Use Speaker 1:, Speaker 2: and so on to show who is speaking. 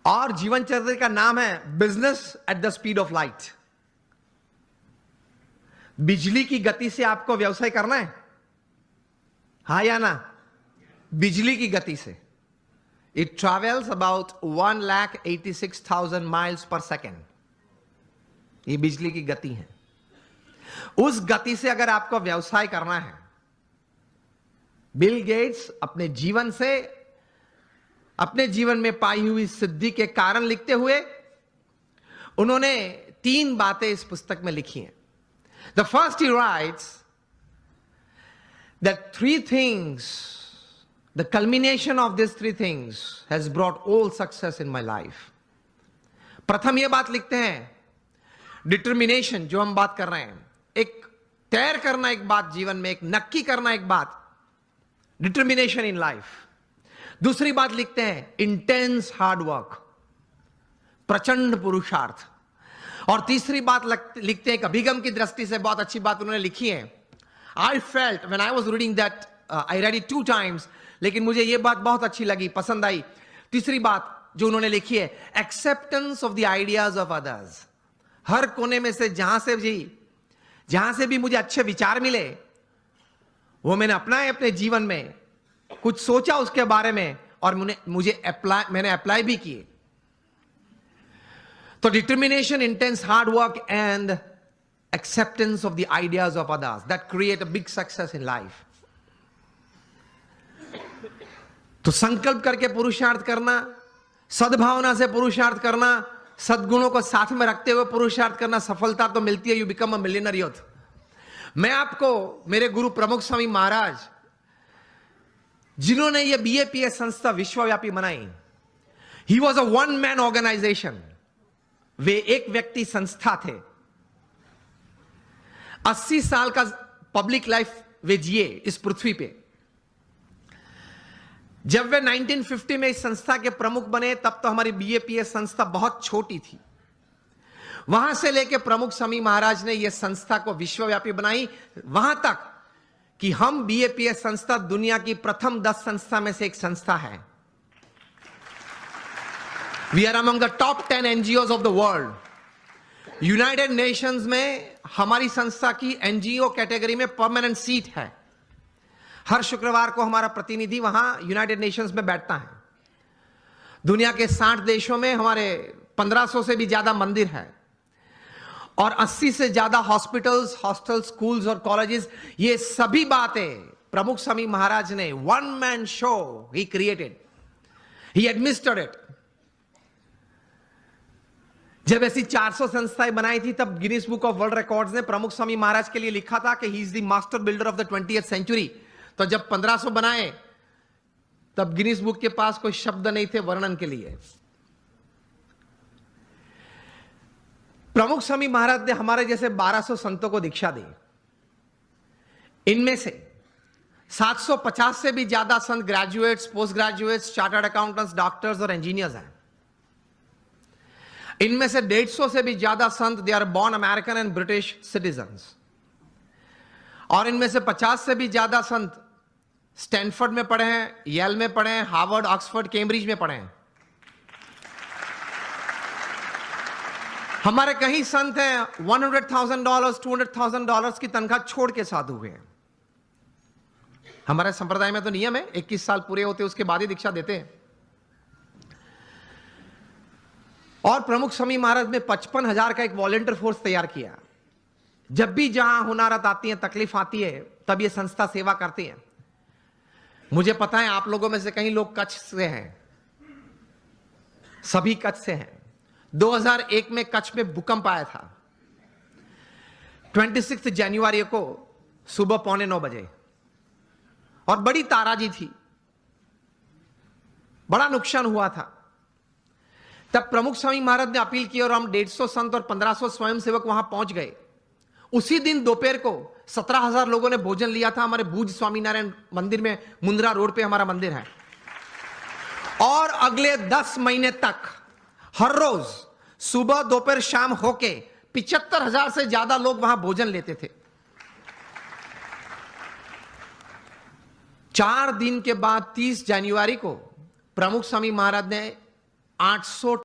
Speaker 1: और जीवन चरित्र का नाम है business at the speed of light. बिजली की गति से आपको व्यवसाय करना है, हा या ना? बिजली की गति से। It travels about 1,86,000 miles per second. ये बिजली की गति है। उस गति से अगर आपको व्यवसाय करना है, बिल गेट्स अपने जीवन से, अपने जीवन में पाई हुई सिद्धि के कारण लिखते हुए उन्होंने 3 बातें इस पुस्तक में लिखी हैं। The first he rights that 3 things, the culmination of these 3 things has brought all success in my life. प्रथम यह बात लिखते हैं, डिटर्मिनेशन, जो हम बात कर रहे हैं, एक तैर करना एक बात जीवन में, एक नक्की करना एक बात, डिटर्मिनेशन इन लाइफ। दूसरी बात लिखते हैं इंटेंस हार्ड वर्क, प्रचंड पुरुषार्थ। और तीसरी बात लिखते हैं, अभिगम की दृष्टि से बहुत अच्छी बात उन्होंने लिखी है। I felt when I was reading that, I read it 2 times, लेकिन मुझे यह बात बहुत अच्छी लगी, पसंद आई। तीसरी बात जो उन्होंने लिखी है, acceptance of the ideas of others. हर कोने में से जहां से भी मुझे अच्छे विचार मिले, वो मैंने अपनाए अपने जीवन में, कुछ सोचा उसके बारे में और मैंने अप्लाई भी किए। तो determination, intense hard work and acceptance of the ideas of others, that create a big success in life. तो संकल्प करके पुरुषार्थ करना, सद्भावना से पुरुषार्थ करना, सद्गुणों को साथ में रखते हुए पुरुषार्थ करना, सफलता तो मिलती है। You become a millionaire youth. मैं आपको मेरे गुरु प्रमुख स्वामी महाराज, जिन्होंने ये BAPS संस्था विश्वव्यापी बनाई, he was a 1 man organisation. वे एक व्यक्ति संस्था थे। 80 साल का पब्लिक लाइफ वे जिए इस पृथ्वी पे। जब वे 1950 में इस संस्था के प्रमुख बने, तब तो हमारी BAPS संस्था बहुत छोटी थी। वहां से लेकर प्रमुख स्वामी महाराज ने यह संस्था को विश्वव्यापी बनाई, वहां तक कि हम BAPS संस्था दुनिया की प्रथम 10 संस्था में से एक संस्था है। We are among the top 10 NGOs of the world. United Nations में हमारी संस्था की NGO कैटेगरी में परमानेंट सीट है। हर शुक्रवार को हमारा प्रतिनिधि वहां यूनाइटेड नेशंस में बैठता है। दुनिया के 60 देशों में हमारे 1500 से भी ज्यादा मंदिर है और 80 से ज्यादा हॉस्पिटल्स, हॉस्टल, स्कूल्स और कॉलेजेस। ये सभी बातें प्रमुख स्वामी महाराज ने 1 man show he created, he administered it. जब ऐसी 400 संस्थाएं बनाई थी, तब Guinness book of world records ने प्रमुख स्वामी महाराज के लिए लिखा था कि he is the master builder of the 20th century। तो जब 1500 बनाए, तब गिनीज बुक के पास कोई शब्द नहीं थे वर्णन के लिए। प्रमुख स्वामी महाराज ने हमारे जैसे 1200 संतों को दीक्षा दी। इनमें से 750 से भी ज्यादा संत graduates, post graduates, chartered accountants, doctors और इंजीनियर्स हैं। इनमें से 150 से भी ज्यादा संत they are born American and British citizens. और इनमें से 50 से भी ज्यादा संत स्टैनफोर्ड में पढ़े हैं, येल में पढ़े हैं, हार्वर्ड, ऑक्सफोर्ड, कैम्ब्रिज में पढ़े हैं। हमारे कई संत हैं $100,000, $200,000 की तनख्वाह छोड़ के साधु हुए हैं। हमारे संप्रदाय में तो नियम है 21 साल पूरे होते उसके बाद ही दीक्षा देते हैं। और प्रमुख स्वामी महाराज ने 55,000 का एक वॉलंटियर फोर्स तैयार किया। जब भी जहां हुनारत आती है, तकलीफ आती है, तब ये संस्था सेवा करती है। मुझे पता है आप लोगों में से कई लोग कच्छ से हैं, सभी कच्छ से हैं। 2001 में कच्छ में भूकंप आया था, 26 जनवरी को सुबह 8:45 बजे, और बड़ी ताराजी थी, बड़ा नुकसान हुआ था। तब प्रमुख स्वामी महाराज ने अपील की और हम 150 संत और 1500 स्वयंसेवक वहां पहुंच गए। उसी दिन दोपहर को 17,000 लोगों ने भोजन लिया था हमारे भूज स्वामीनारायण मंदिर में, मुंद्रा रोड पे हमारा मंदिर है। और अगले 10 महीने तक हर रोज सुबह, दोपहर, शाम होके 75,000 से ज्यादा लोग वहां भोजन लेते थे। 4 दिन के बाद 30 जनवरी को प्रमुख स्वामी महाराज ने 800